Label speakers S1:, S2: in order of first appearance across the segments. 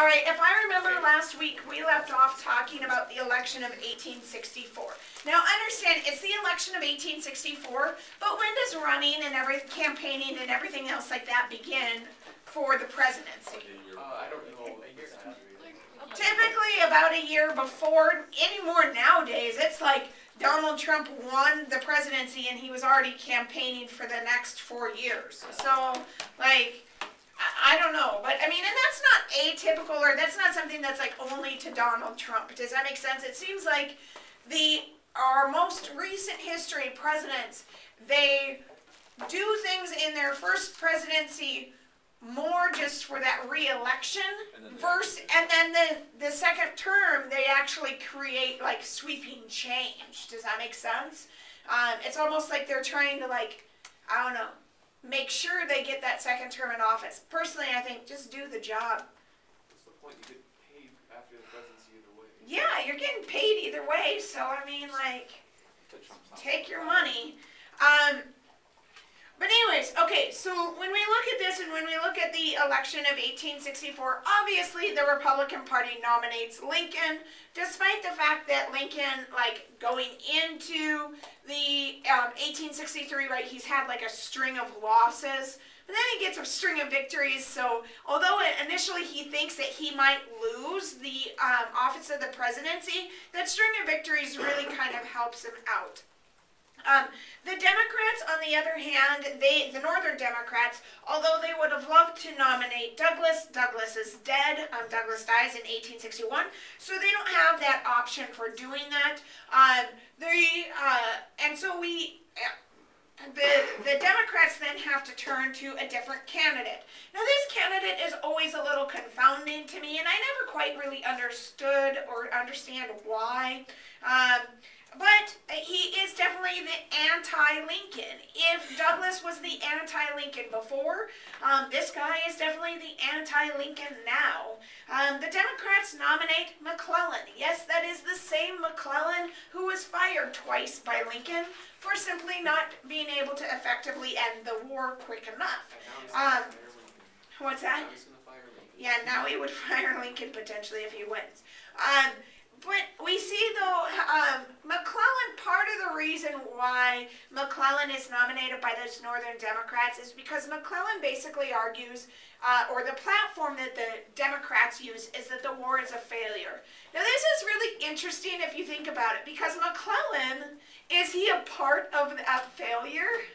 S1: All right, if I remember last week, we left off talking about the election of 1864. Now, understand, it's the election of 1864, but when does running and campaigning and everything else like that begin for the presidency?
S2: I don't know.
S1: Typically about a year before. Anymore nowadays, it's like Donald Trump won the presidency and he was already campaigning for the next 4 years. So, like, I don't know, but I mean, and that's not atypical, or that's not something that's like only to Donald Trump. Does that make sense? It seems like our most recent history presidents, they do things in their first presidency more just for that re-election, and then the second term they actually create like sweeping change. Does that make sense? It's almost like they're trying to, like, I don't know, make sure they get that second term in office. Personally, I think just do the job.
S2: What's the point? You get paid after the presidency either way.
S1: Yeah, you're getting paid either way, so I mean, like, take your money. But anyways, okay, so when we look at this and when we look at the election of 1864, obviously the Republican Party nominates Lincoln, despite the fact that Lincoln, like, going into the 1863, right, he's had like a string of losses, but then he gets a string of victories. So although initially he thinks that he might lose the office of the presidency, that string of victories really kind of helps him out. The Democrats, on the other hand, the Northern Democrats, although they would have loved to nominate Douglas, Douglas is dead. Douglas dies in 1861, so they don't have that option for doing that. And so the Democrats then have to turn to a different candidate. Now, this candidate is always a little confounding to me, and I never quite really understood or understand why. But he is definitely the anti-Lincoln. If Douglas was the anti-Lincoln before, this guy is definitely the anti-Lincoln now. The Democrats nominate McClellan. Yes, that is the same McClellan who was fired twice by Lincoln for simply not being able to effectively end the war quick enough. What's that? Yeah, now he would fire Lincoln potentially if he wins. But we see, though, McClellan, part of the reason why McClellan is nominated by those Northern Democrats is because McClellan basically argues, or the platform that the Democrats use is that the war is a failure. Now, this is really interesting if you think about it, because McClellan, is he a part of a failure?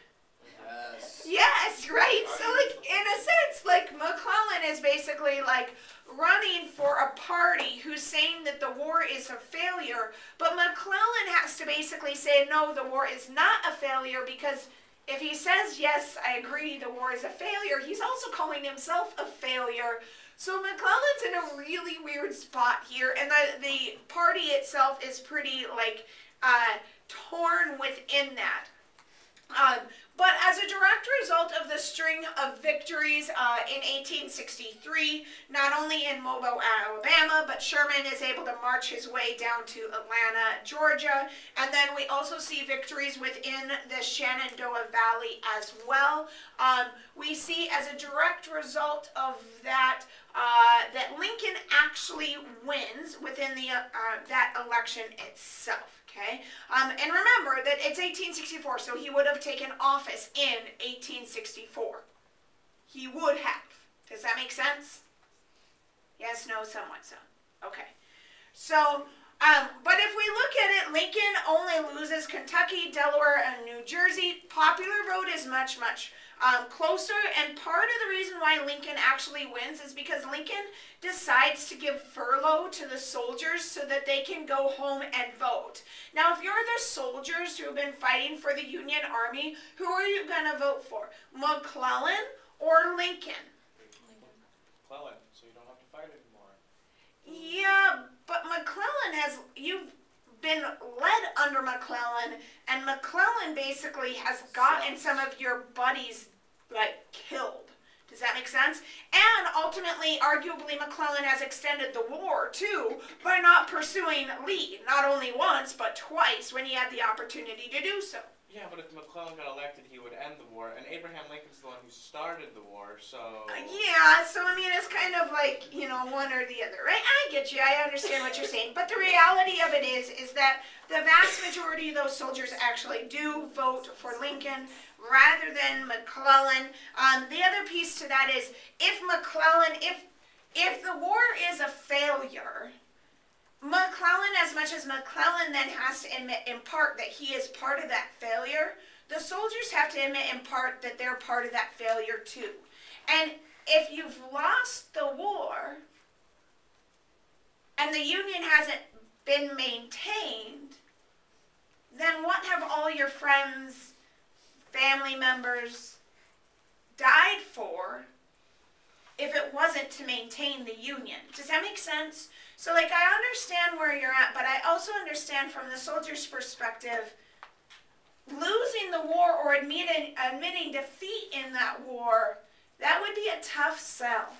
S2: Yes.
S1: Yes, right? So, like, in a sense, like, McClellan is basically, like, running for a party who's saying that the war is a failure, but McClellan has to basically say, no, the war is not a failure, because if he says, yes, I agree, the war is a failure, he's also calling himself a failure. So McClellan's in a really weird spot here, and the party itself is pretty, like, torn within that. But as a direct result of the string of victories in 1863, not only in Mobile, Alabama, but Sherman is able to march his way down to Atlanta, Georgia. And then we also see victories within the Shenandoah Valley as well. We see as a direct result of that, that Lincoln actually wins within the, that election itself. Okay, and remember that it's 1864, so he would have taken office in 1864. He would have. Does that make sense? Yes, no, somewhat so. Okay. So, but if we look at it, Lincoln only loses Kentucky, Delaware, and New Jersey. Popular vote is much, much closer, and part of the reason why Lincoln actually wins is because Lincoln decides to give furlough to the soldiers so that they can go home and vote. Now, if you're the soldiers who have been fighting for the Union Army, who are you going to vote for? McClellan or Lincoln?
S3: McClellan, so you don't have to fight anymore.
S1: Yeah, but McClellan you've been led under McClellan, and McClellan basically has gotten some of your buddies, like, killed. Does that make sense? And ultimately, arguably, McClellan has extended the war, too, by not pursuing Lee, not only once, but twice when he had the opportunity to do so.
S3: Yeah, but if McClellan got elected, he would end the war, and Abraham Lincoln's the one who started the war, so...
S1: Yeah, so I mean, it's kind of like, you know, one or the other, right? I get you, I understand what you're saying, but the reality of it is that the vast majority of those soldiers actually do vote for Lincoln rather than McClellan. The other piece to that is, if McClellan, if the war is a failure, McClellan, as much as McClellan then has to admit in part that he is part of that failure, the soldiers have to admit in part that they're part of that failure too. And if you've lost the war and the Union hasn't been maintained, then what have all your friends, family members died for if it wasn't to maintain the Union? Does that make sense? So, like, I understand where you're at, but I also understand from the soldier's perspective, losing the war or admitting defeat in that war, that would be a tough sell.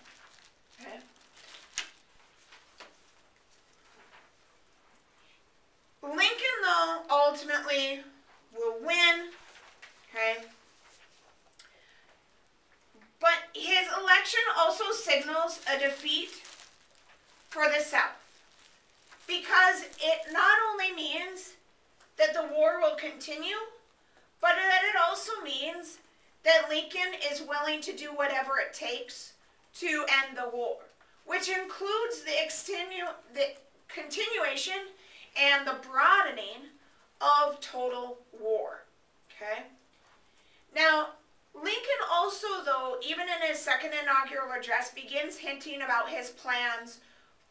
S1: Okay? Lincoln, though, ultimately will win. Okay? But his election also signals a defeat for the South, because it not only means that the war will continue, but that it also means that Lincoln is willing to do whatever it takes to end the war, which includes the continuation and the broadening of total war. Okay? Now, Lincoln also, though, even in his second inaugural address, begins hinting about his plans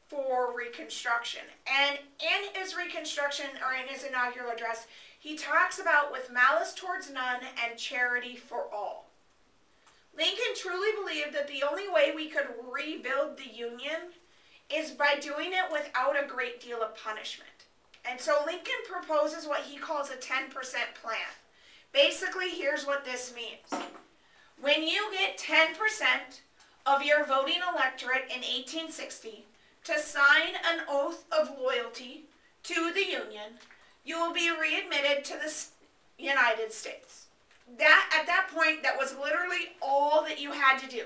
S1: for Reconstruction. And in his Reconstruction, or in his inaugural address, he talks about with malice towards none and charity for all. Lincoln truly believed that the only way we could rebuild the Union is by doing it without a great deal of punishment. And so Lincoln proposes what he calls a 10% plan. Basically, here's what this means. When you get 10% of your voting electorate in 1860 to sign an oath of loyalty to the Union, you will be readmitted to the United States. At that point, that was literally all that you had to do.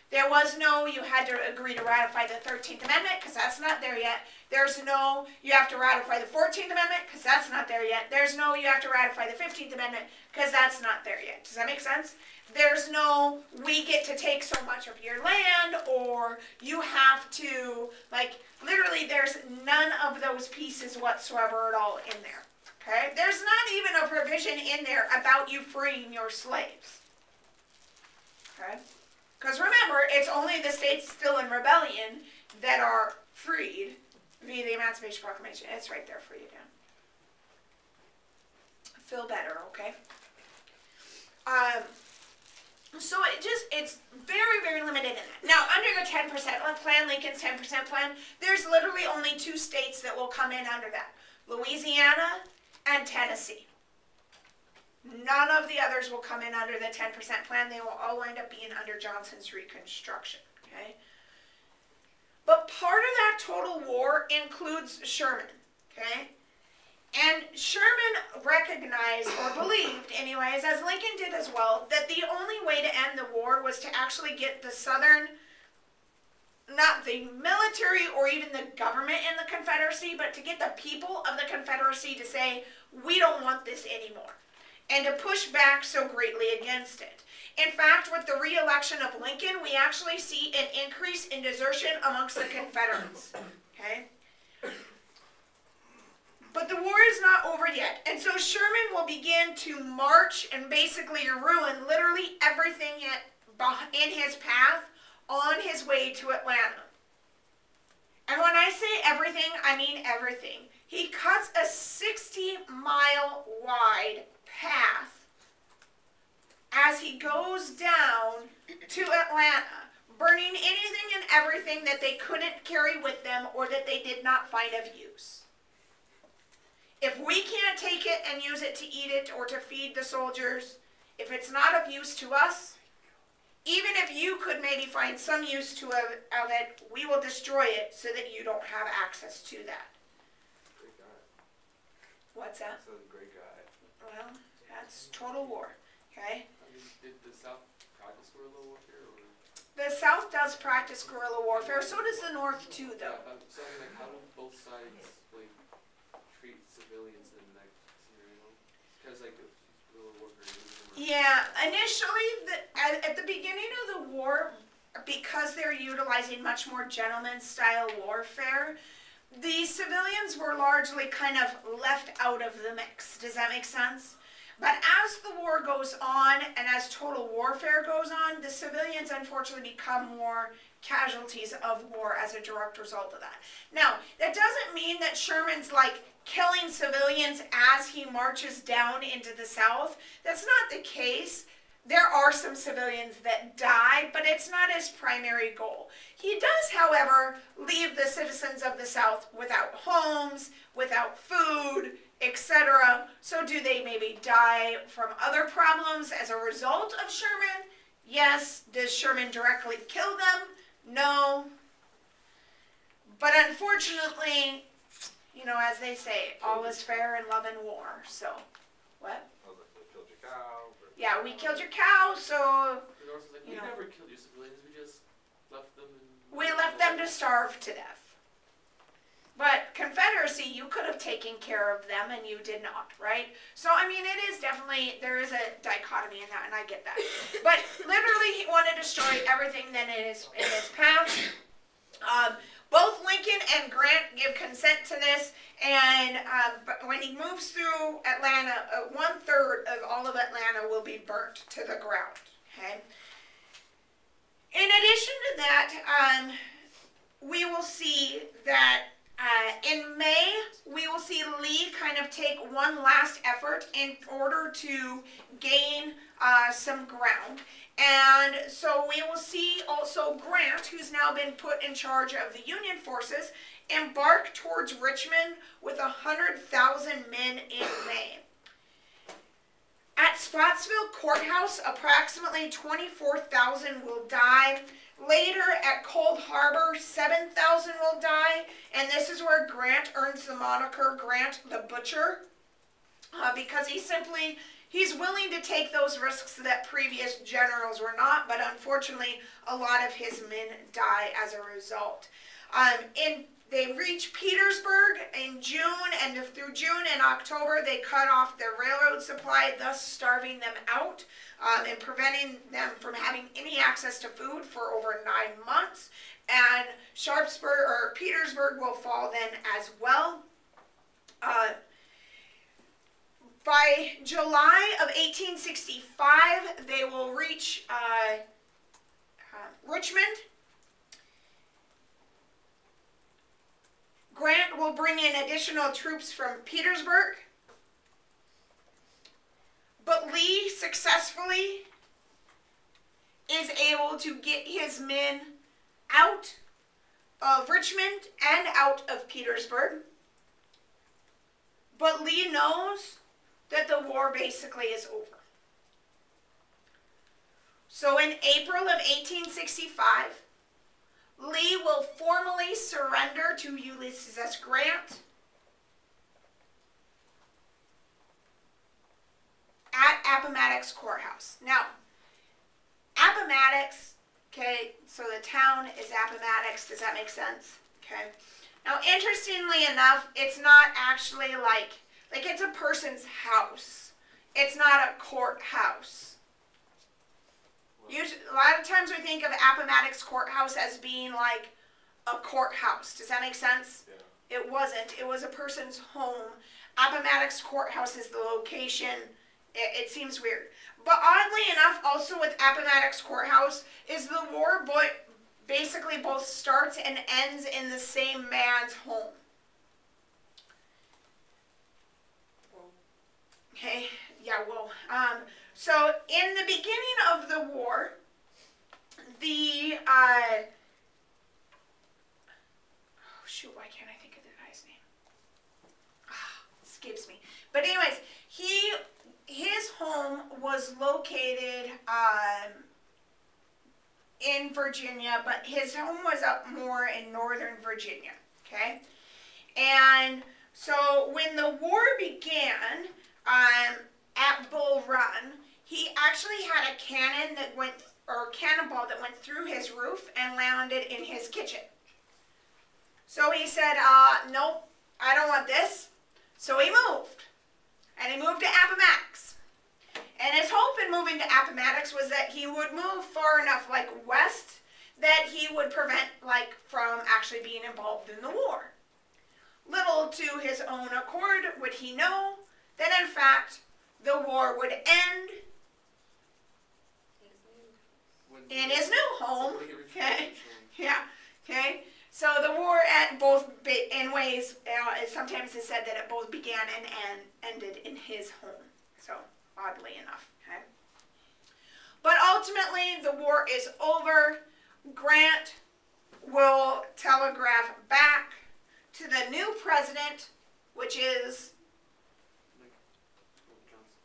S1: There was no, you had to agree to ratify the 13th Amendment, because that's not there yet. There's no, you have to ratify the 14th Amendment, because that's not there yet. There's no, you have to ratify the 15th Amendment, because that's not there yet. Does that make sense? There's no, we get to take so much of your land, or you have to, like, literally there's none of those pieces whatsoever at all in there. Okay? There's not even a provision in there about you freeing your slaves. Okay? Because remember, it's only the states still in rebellion that are freed via the Emancipation Proclamation. It's right there for you, Dan. Feel better, okay? So it's very, very limited in that. Now, under the 10% plan, Lincoln's 10% plan, there's literally only 2 states that will come in under that. Louisiana and Tennessee. None of the others will come in under the 10% plan. They will all wind up being under Johnson's Reconstruction, okay? But part of that total war includes Sherman, okay? And Sherman recognized, or believed anyways, as Lincoln did as well, that the only way to end the war was to actually get the Southern, not the military or even the government in the Confederacy, but to get the people of the Confederacy to say, we don't want this anymore, and to push back so greatly against it. In fact, with the re-election of Lincoln, we actually see an increase in desertion amongst the Confederates, okay? But the war is not over yet, and so Sherman will begin to march and basically ruin literally everything in his path on his way to Atlanta. And when I say everything, I mean everything. He cuts a 60-mile wide path as he goes down to Atlanta, burning anything and everything that they couldn't carry with them or that they did not find of use. If we can't take it and use it to eat it or to feed the soldiers, if it's not of use to us, even if you could maybe find some use to it, we will destroy it so that you don't have access to that.
S2: Great guy.
S1: What's that?
S2: Sounds great guy.
S1: Well, That's total war. Okay.
S2: I mean, did the South practice guerrilla warfare, or?
S1: The South does practice guerrilla warfare. So does the North too, though.
S2: Yeah, so I mean, like, how do both sides like treat civilians in that scenario? Because like if guerrilla warfare is.
S1: Yeah, initially, at the beginning of the war, because they're utilizing much more gentleman-style warfare, the civilians were largely kind of left out of the mix. Does that make sense? But as the war goes on and as total warfare goes on, the civilians unfortunately become more casualties of war as a direct result of that. Now, that doesn't mean that Sherman's like killing civilians as he marches down into the South. That's not the case. There are some civilians that die, but it's not his primary goal. He does, however, leave the citizens of the South without homes, without food, etc. So do they maybe die from other problems as a result of Sherman? Yes. Does Sherman directly kill them? No. But unfortunately, you know, as they say, all is fair in love and war. So, what?
S4: We killed your cow.
S1: Yeah, we killed your cow, so,
S2: The North was like, we never killed your civilians, we just left them in.
S1: we left them to starve to death. But Confederacy, you could have taken care of them and you did not, right? So, I mean, it is definitely, there is a dichotomy in that, and I get that. But literally, he wanted to destroy everything that is in his path. Both Lincoln and Grant give consent to this, and but when he moves through Atlanta, 1/3 of all of Atlanta will be burnt to the ground, okay? In addition to that, we will see that in May, we will see Lee kind of take one last effort in order to gain some ground. And so we will see also Grant, who's now been put in charge of the Union forces, embark towards Richmond with 100,000 men in May. At Spotsville Courthouse, approximately 24,000 will die. Later at Cold Harbor, 7,000 will die, and this is where Grant earns the moniker Grant the Butcher, because he's willing to take those risks that previous generals were not, but unfortunately a lot of his men die as a result. They reach Petersburg in June, and through June and October they cut off their railroad supply, thus starving them out and preventing them from having any access to food for over 9 months. And Petersburg will fall then as well. By July of 1865, they will reach Richmond. Grant will bring in additional troops from Petersburg. But Lee successfully is able to get his men out of Richmond and out of Petersburg. But Lee knows that the war basically is over. So in April of 1865, Lee will formally surrender to Ulysses S. Grant at Appomattox Courthouse. Now, Appomattox, okay, so the town is Appomattox. Does that make sense? Okay. Now, interestingly enough, it's not actually like it's a person's house. It's not a courthouse. Usually, a lot of times we think of Appomattox Courthouse as being like a courthouse. Does that make sense? Yeah. It wasn't. It was a person's home. Appomattox Courthouse is the location. It seems weird. But oddly enough, also with Appomattox Courthouse, is the war basically both starts and ends in the same man's home. Okay, yeah, well, so in the beginning of the war, oh shoot, why can't I think of the guy's name? Escapes me. But anyways, his home was located in Virginia, but his home was up more in northern Virginia, okay? And so when the war began, at Bull Run, he actually had a cannon that went, or cannonball that went through his roof and landed in his kitchen. So he said, nope, I don't want this. So he moved. And he moved to Appomattox. And his hope in moving to Appomattox was that he would move far enough, like west, that he would prevent, like, from actually being involved in the war. Little to his own accord would he know that, in fact, the war would end in his new home. Okay, yeah, okay. So the war at both, in ways, sometimes it's said that it both began and ended in his home. So, oddly enough, okay. But ultimately, the war is over. Grant will telegraph back to the new president, which is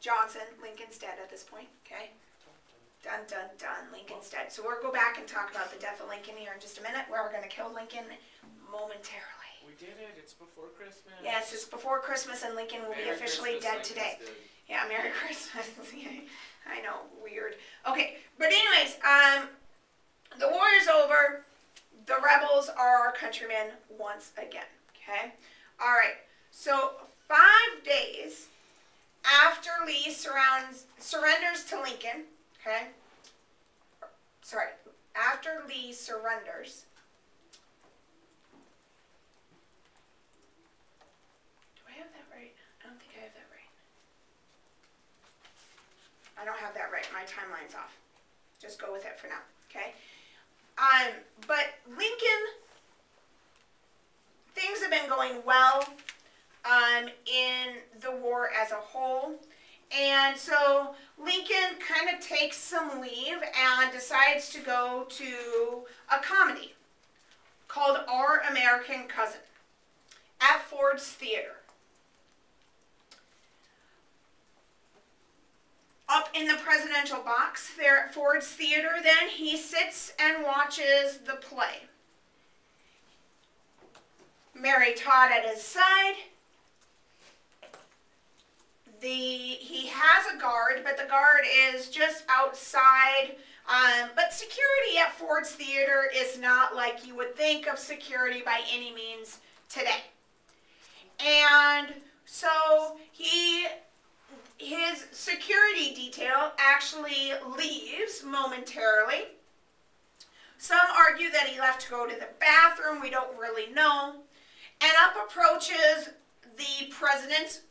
S1: Johnson. Lincoln's dead at this point, okay? Dun, dun, dun, Lincoln's dead. So we'll go back and talk about the death of Lincoln here in just a minute, where we're going to kill Lincoln momentarily.
S3: We did it. It's before Christmas.
S1: Yes, it's before Christmas, and Lincoln will be officially dead today. Yeah, Merry Christmas. I know, weird. Okay, but anyways, the war is over. The rebels are our countrymen once again, okay? All right, so 5 days after Lee surrenders to Lincoln, okay? Sorry, after Lee surrenders, do I have that right? I don't think I have that right. I don't have that right. My timeline's off. Just go with it for now, okay? But Lincoln, things have been going well in the war as a whole. And so Lincoln kind of takes some leave and decides to go to a comedy called Our American Cousin at Ford's Theater. Up in the presidential box there at Ford's Theater, then he sits and watches the play. Mary Todd at his side. He has a guard, but the guard is just outside. But security at Ford's Theater is not like you would think of security by any means today. And so his security detail actually leaves momentarily. Some argue that he left to go to the bathroom. We don't really know. And up approaches the president's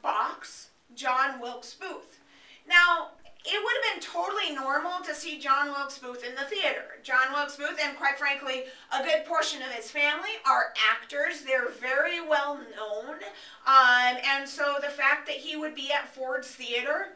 S1: box, John Wilkes Booth. Now, it would have been totally normal to see John Wilkes Booth in the theater. John Wilkes Booth, and quite frankly, a good portion of his family are actors. They're very well known. And so the fact that he would be at Ford's Theater,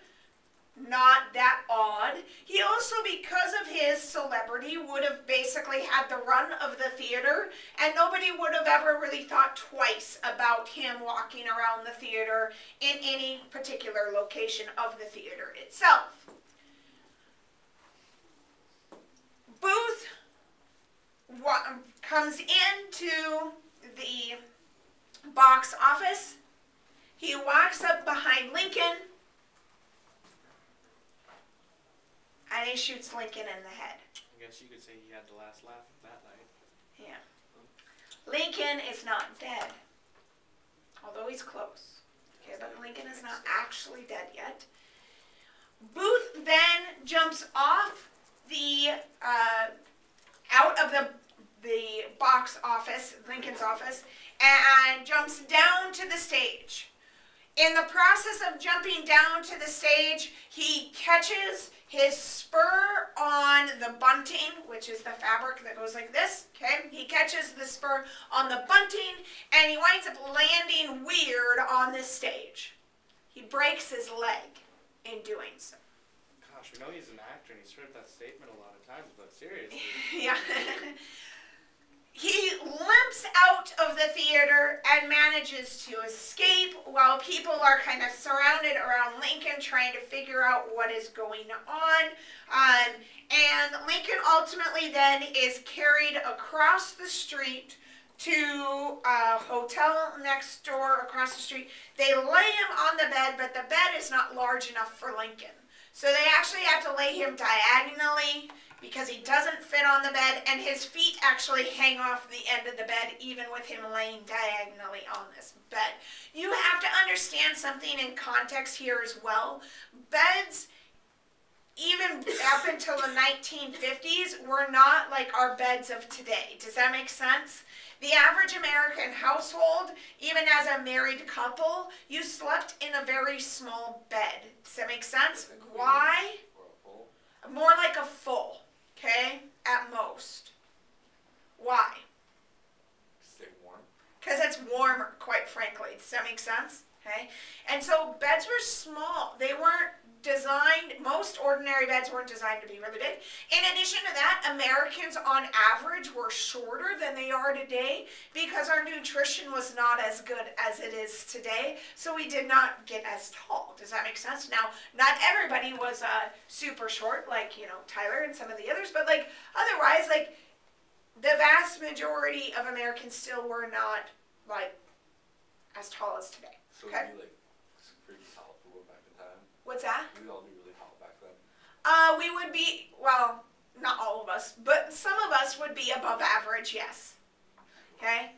S1: not that odd. He also, because of his celebrity, would have basically had the run of the theater, and nobody would have ever really thought twice about him walking around the theater in any particular location of the theater itself. Booth comes into the box office. He walks up behind Lincoln, and he shoots Lincoln in the head.
S3: I guess you could say he had the last laugh that night.
S1: Yeah. Lincoln is not dead, although he's close. Okay, but Lincoln is not actually dead yet. Booth then jumps off the out of the box office, Lincoln's office, and jumps down to the stage. In the process of jumping down to the stage, he catches his spur on the bunting, which is the fabric that goes like this, okay? He catches the spur on the bunting, and he winds up landing weird on this stage. He breaks his leg in doing so.
S3: Gosh, we know he's an actor, and he's heard that statement a lot of times, but seriously.
S1: Yeah. He limps out of the theater and manages to escape while people are kind of surrounded around Lincoln trying to figure out what is going on. And Lincoln ultimately then is carried across the street to a hotel next door across the street. They lay him on the bed, but the bed is not large enough for Lincoln. So they actually have to lay him diagonally because he doesn't fit on the bed, and his feet actually hang off the end of the bed even with him laying diagonally on this bed. You have to understand something in context here as well. Beds, even up until the 1950s, were not like our beds of today. Does that make sense? The average American household, even as a married couple, you slept in a very small bed. Does that make sense? Why? More like a full, okay, at most. Why?
S4: Stay warm.
S1: Because it's warmer, quite frankly. Does that make sense? Okay? And so beds were small. They weren't designed, most ordinary beds weren't designed to be really big. In addition to that, Americans on average were shorter than they are today because our nutrition was not as good as it is today, so we did not get as tall. Does that make sense? Now, not everybody was super short, like, you know, Tyler and some of the others, but like otherwise, like the vast majority of Americans still were not like as tall as today.
S4: So
S1: Okay.
S4: it'd be like pretty tall for what back in time.
S1: What's that?
S4: We'd all be really tall back then.
S1: We would be, well, not all of us, but some of us would be above average, yes. Okay?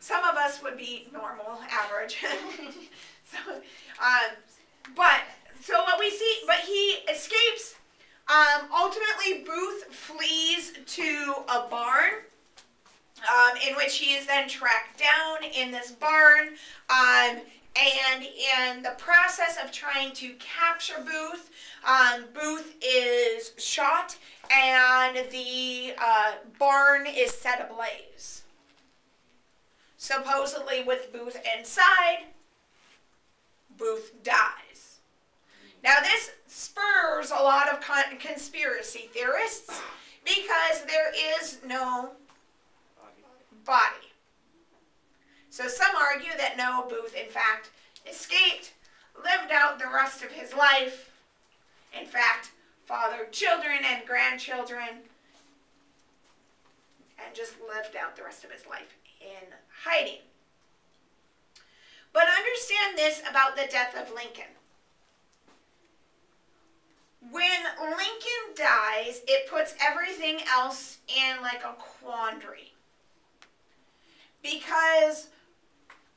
S1: Some of us would be normal, average. So what we see, but he escapes. Ultimately, Booth flees to a barn, in which he is then tracked down in this barn. And in the process of trying to capture Booth, Booth is shot and the barn is set ablaze. Supposedly with Booth inside, Booth dies. Now this spurs a lot of conspiracy theorists because there is no body. So some argue that no, Booth in fact escaped, lived out the rest of his life, in fact fathered children and grandchildren, and just lived out the rest of his life in hiding. But understand this about the death of Lincoln. When Lincoln dies, it puts everything else in like a quandary. Because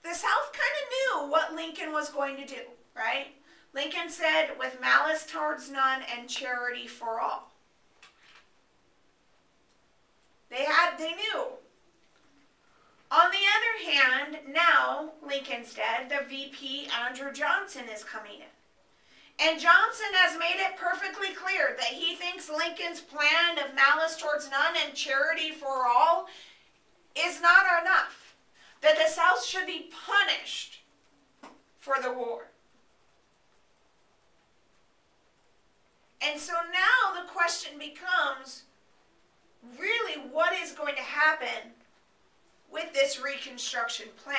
S1: the South kind of knew what Lincoln was going to do, right? Lincoln said, with malice towards none and charity for all. They knew. On the other hand, now Lincoln's dead, the VP, Andrew Johnson, is coming in. And Johnson has made it perfectly clear that he thinks Lincoln's plan of malice towards none and charity for all is not enough. That the South should be punished for the war. And so now the question becomes, really, what is going to happen with this Reconstruction plan?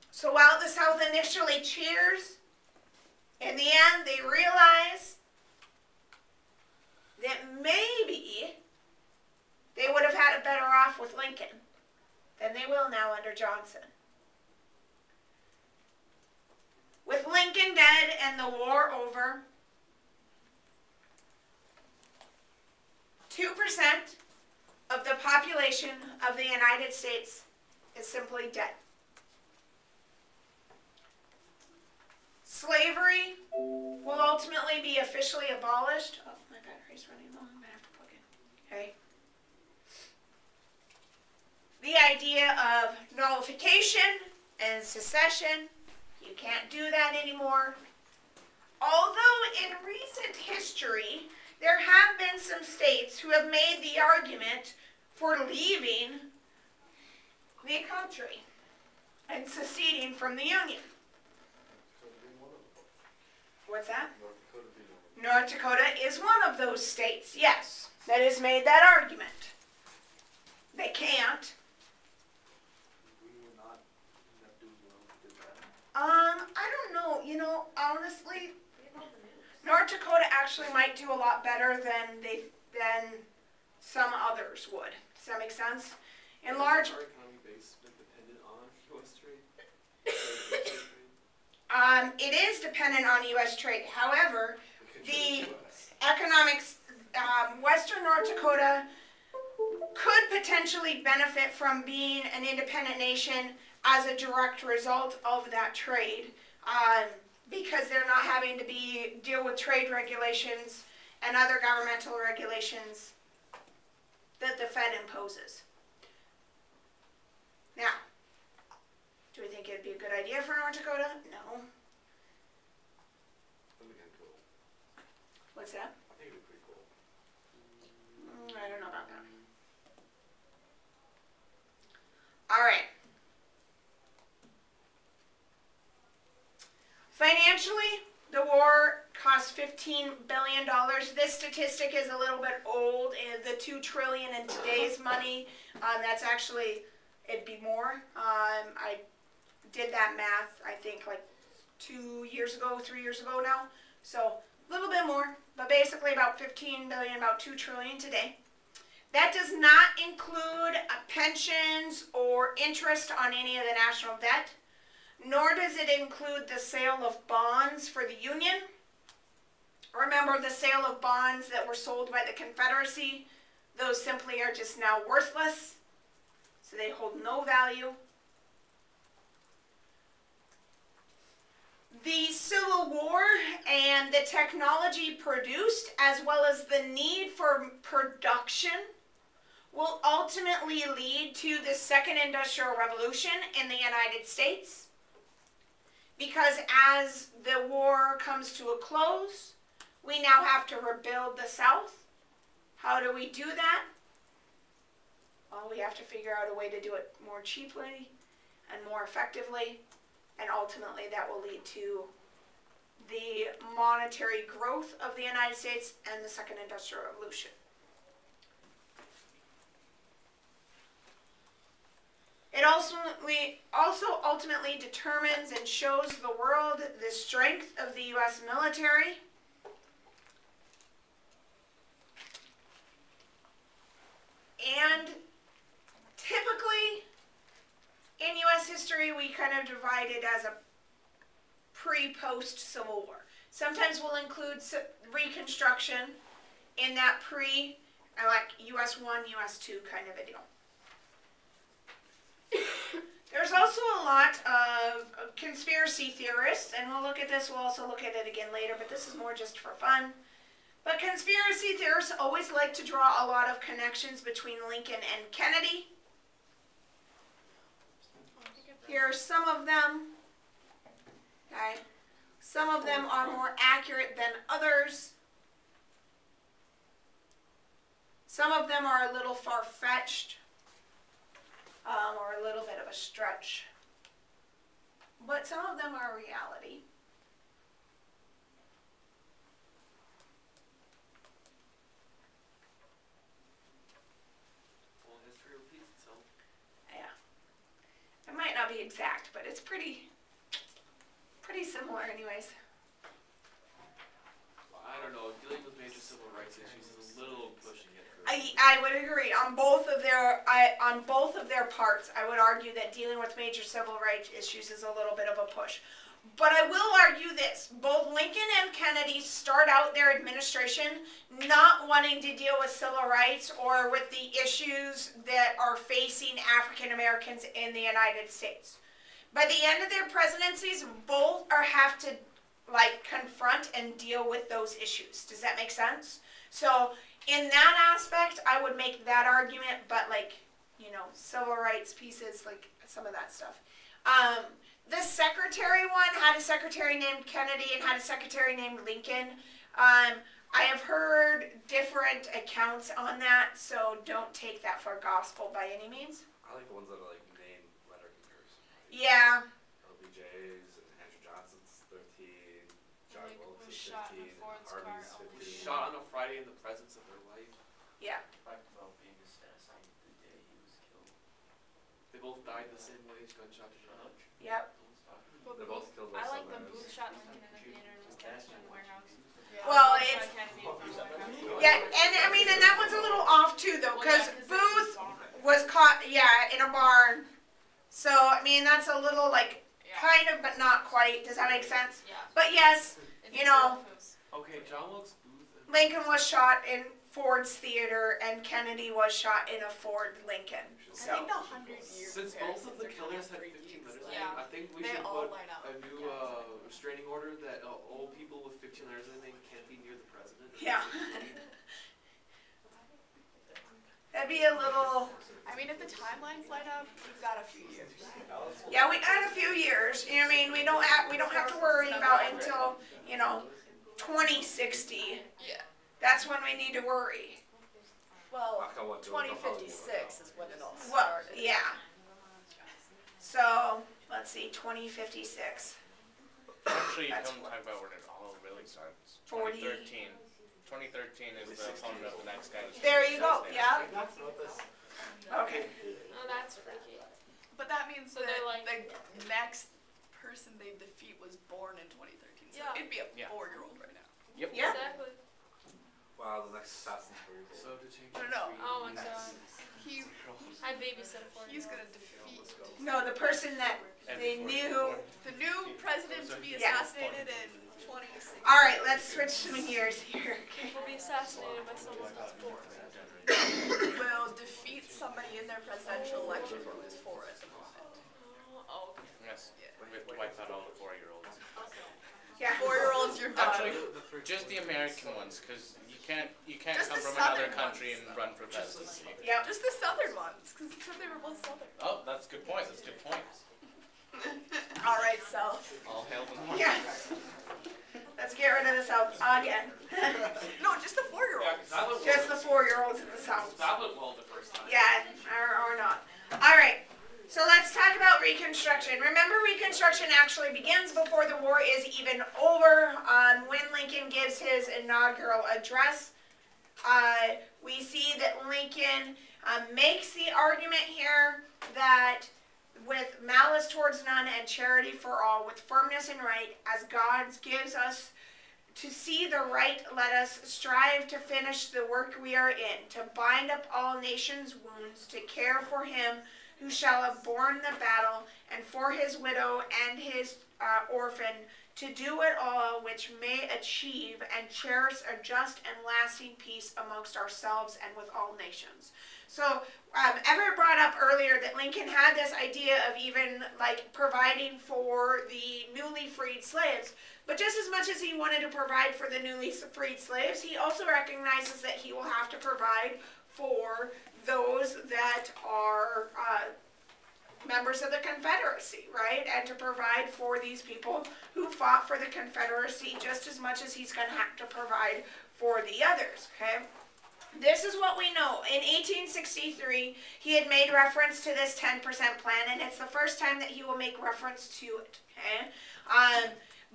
S1: So while the South initially cheers, in the end they realize that maybe they would have had it better off with Lincoln than they will now under Johnson. With Lincoln dead and the war over, 2% of the population of the United States is simply dead. Slavery will ultimately be officially abolished. Oh, my battery's running low. I'm going to have to plug in. Okay. The idea of nullification and secession, you can't do that anymore. Although in recent history, there have been some states who have made the argument for leaving the country and seceding from the Union. What's that? North Dakota is one of those states, yes, that has made that argument. They can't. I don't know, you know, honestly, North Dakota actually might do a lot better than some others would. Does that make sense? In large,
S2: Is our economy based and dependent on U.S. trade?
S1: it is dependent on U.S. trade. However, the economics, Western North Dakota could potentially benefit from being an independent nation as a direct result of that trade, because they're not having to deal with trade regulations and other governmental regulations that the Fed imposes. Now, do we think it'd be a good idea for North Dakota? No.
S4: That'd be kinda cool.
S1: What's that?
S4: I think it'd be pretty cool.
S1: I don't know about that. All right. Financially, the war cost $15 billion. This statistic is a little bit old, and the $2 trillion in today's money, that's actually, it'd be more. I did that math, I think, like 2 years ago, 3 years ago now. So a little bit more, but basically about 15 billion, about 2 trillion today. That does not include pensions or interest on any of the national debt, nor does it include the sale of bonds for the Union. Remember the sale of bonds that were sold by the Confederacy? Those simply are just now worthless, so they hold no value. The Civil War and the technology produced, as well as the need for production, will ultimately lead to the Second Industrial Revolution in the United States. Because as the war comes to a close, we now have to rebuild the South. How do we do that? Well, we have to figure out a way to do it more cheaply and more effectively, and ultimately that will lead to the monetary growth of the United States and the Second Industrial Revolution. It also ultimately determines and shows the world the strength of the U.S. military. And typically, in U.S. history, we kind of divide it as a pre-post Civil War. Sometimes we'll include Reconstruction in that like U.S. 1, U.S. 2 kind of a deal. There's also a lot of conspiracy theorists, and we'll look at this, we'll also look at it again later, but this is more just for fun. But conspiracy theorists always like to draw a lot of connections between Lincoln and Kennedy. Here are some of them. Okay. Some of them are more accurate than others. Some of them are a little far-fetched, or a little bit of a stretch. But some of them are reality.
S2: Well, history repeats itself.
S1: Yeah. It might not be exact, but it's pretty similar anyways.
S2: Well, I don't know. Dealing with major civil rights issues is a little pushing it.
S1: I would agree on both of their parts. I would argue that dealing with major civil rights issues is a little bit of a push. But I will argue this. Both Lincoln and Kennedy start out their administration not wanting to deal with civil rights or with the issues that are facing African Americans in the United States. By the end of their presidencies, both have to confront and deal with those issues. Does that make sense? So in that aspect, I would make that argument, but civil rights pieces, some of that stuff. The secretary one had a secretary named Kennedy and had a secretary named Lincoln. I have heard different accounts on that, so don't take that for gospel by any means.
S4: I like the ones that are name letter comparison. Right?
S1: Yeah.
S4: LBJ's and Andrew Johnson's 13, John
S5: Like,
S4: Wilkes
S5: was
S4: is
S5: shot in
S4: 15, and
S5: Ford's
S4: Harvey's
S5: car,
S4: 15.
S2: Was shot on a Friday in the presence of their wife.
S1: Yeah.
S6: Fact about being assassinated the day he was killed.
S2: They both died the same way, gunshot to the head.
S1: Yep.
S5: But
S4: They're both killed by
S5: I like the
S4: sunrise.
S5: Booth shot Lincoln in the theater and was Kennedy in the warehouse.
S1: Well,
S5: Booth
S1: it's-
S5: shot Kennedy in the warehouse.
S1: Yeah, and that one's a little off too, though,
S5: Well,
S1: because
S5: yeah, 'cause
S1: Booth
S5: it's a barn.
S1: was caught, in a barn. So, I mean, that's a little, like,
S5: Yeah.
S1: kind of, but not quite. Does that make sense?
S5: Yeah.
S1: But yes,
S5: It's
S1: you know,
S5: Booth's.
S2: Okay, John Wilkes Booth. And
S1: Lincoln was shot in Ford's theater, and Kennedy was shot in a Ford Lincoln.
S7: I
S1: So,
S7: think the 100-year
S2: Since both of the
S7: comparisons are
S2: killers
S7: kind
S2: had
S7: of
S2: 15
S7: freaky,
S2: letters,
S7: like,
S5: Yeah.
S2: I think we
S7: they
S2: should
S7: all
S2: put
S7: line up.
S2: a new restraining order that all people with 15 letters in their name can't be near the president.
S1: yeah. That'd be a little,
S7: I mean, if the timelines line up, we've got a few years.
S1: yeah, we got a few years. I mean, we don't have to worry about until, 2060.
S7: Yeah.
S1: That's when we need to worry.
S7: Well,
S4: Knock on wood, they'll probably do it
S7: 2056 is when it all
S1: Well,
S7: started.
S1: yeah. So, let's see, 2056.
S3: Actually, you
S1: That's
S3: don't talk about where it all really starts.
S1: 40.
S3: 2013. 2013 is the opponent of the next guy. that's
S1: There
S3: gonna
S1: you
S3: be
S1: go,
S3: assassinated.
S1: yeah. Okay.
S5: Oh, that's freaky.
S7: But that means
S5: So
S7: that
S5: they're like-
S7: the next person they defeat was born in 2013. So
S5: Yeah.
S7: it'd be a
S3: Yeah.
S7: 4-year-old right now.
S3: Yep.
S1: Yeah.
S5: Exactly.
S4: Wow, the next Assassin's Creed.
S2: So to change
S7: No,
S2: the
S7: no.
S2: screen,
S5: Oh my
S2: you
S5: god.
S7: He
S5: I babysit for
S7: he's
S5: you.
S7: gonna defeat
S1: No, the person that they knew.
S7: the new president to be
S1: Yeah.
S7: assassinated in 2060.
S1: All right, let's switch some gears here. Okay.
S5: Will be assassinated by someone who's born.
S7: Will defeat somebody in their presidential election who is for it at the moment.
S5: Oh, okay.
S3: Yes.
S7: Yeah.
S3: We have to wipe out all the 4-year-olds.
S1: Yeah.
S7: 4-year-olds, you're done.
S3: Actually, just the American ones, because you can't
S7: Just
S3: come
S7: the
S3: from another
S7: southern
S3: country
S7: ones.
S3: and run for presidency.
S1: Yep.
S7: Just the southern ones, because it said they were both southern.
S3: Oh, that's a good point. That's a good point.
S7: All right, South.
S3: All hail the North.
S1: Yeah. Let's get rid of the South again.
S7: No, just the
S2: Yeah,
S7: 4-year-olds.
S2: 'cause that went
S1: Just
S2: well.
S1: the 4-year-olds in the South.
S2: That went well the first time.
S1: Yeah, or not. All right. So let's talk about Reconstruction. Remember, Reconstruction actually begins before the war is even over. When Lincoln gives his inaugural address, we see that Lincoln makes the argument here that with malice towards none and charity for all, with firmness and right, as God gives us to see the right, let us strive to finish the work we are in, to bind up all nations' wounds, to care for him who shall have borne the battle, and for his widow and his orphan, to do it all which may achieve and cherish a just and lasting peace amongst ourselves and with all nations. So, Everett brought up earlier that Lincoln had this idea of even like providing for the newly freed slaves. But just as much as he wanted to provide for the newly freed slaves, he also recognizes that he will have to provide for those that are members of the Confederacy, right? And to provide for these people who fought for the Confederacy just as much as he's going to have to provide for the others, okay? This is what we know. In 1863, he had made reference to this 10% plan, and it's the first time that he will make reference to it, okay?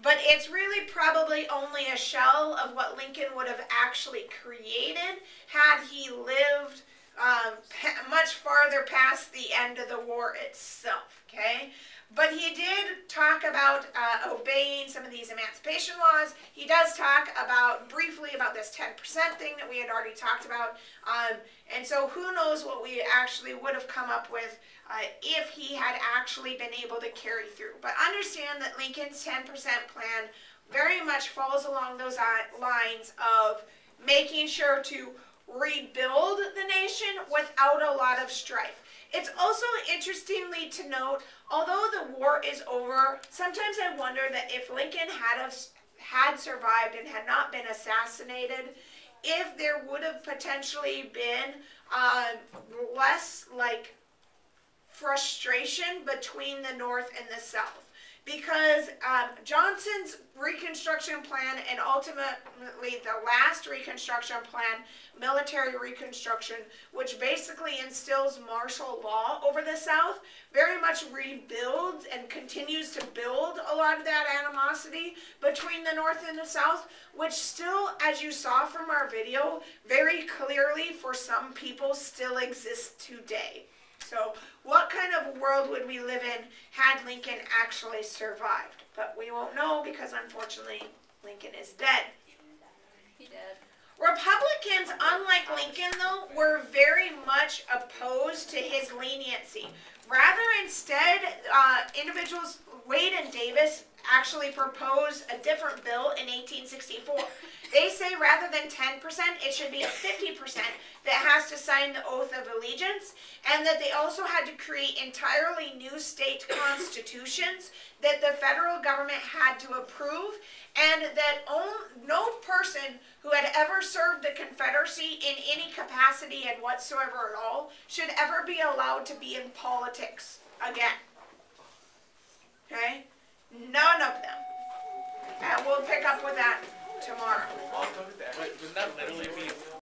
S1: But it's really probably only a shell of what Lincoln would have actually created had he lived much farther past the end of the war itself, okay? But he did talk about obeying some of these emancipation laws. He does talk about, briefly, about this 10% thing that we had already talked about. And so who knows what we actually would have come up with if he had actually been able to carry through. But understand that Lincoln's 10% plan very much falls along those lines of making sure to rebuild the nation without a lot of strife. It's also interestingly to note, although the war is over, sometimes I wonder that if Lincoln had survived and had not been assassinated, if there would have potentially been less like frustration between the North and the South. Because Johnson's Reconstruction plan and ultimately the last Reconstruction plan, military Reconstruction, which basically instills martial law over the South, very much rebuilds and continues to build a lot of that animosity between the North and the South, which still, as you saw from our video, very clearly for some people still exists today. So what kind of world would we live in had Lincoln actually survived? But we won't know because unfortunately Lincoln is dead.
S5: He did.
S1: Republicans, unlike Lincoln though, were very much opposed to his leniency. Rather instead, individuals, Wade and Davis actually proposed a different bill in 1864. They say rather than 10%, it should be a 50% that has to sign the oath of allegiance, and that they also had to create entirely new state constitutions that the federal government had to approve, and that no person who had ever served the Confederacy in any capacity and whatsoever at all should ever be allowed to be in politics again. Okay? None of them. And we'll pick up with that tomorrow.
S3: Wait, wouldn't that literally be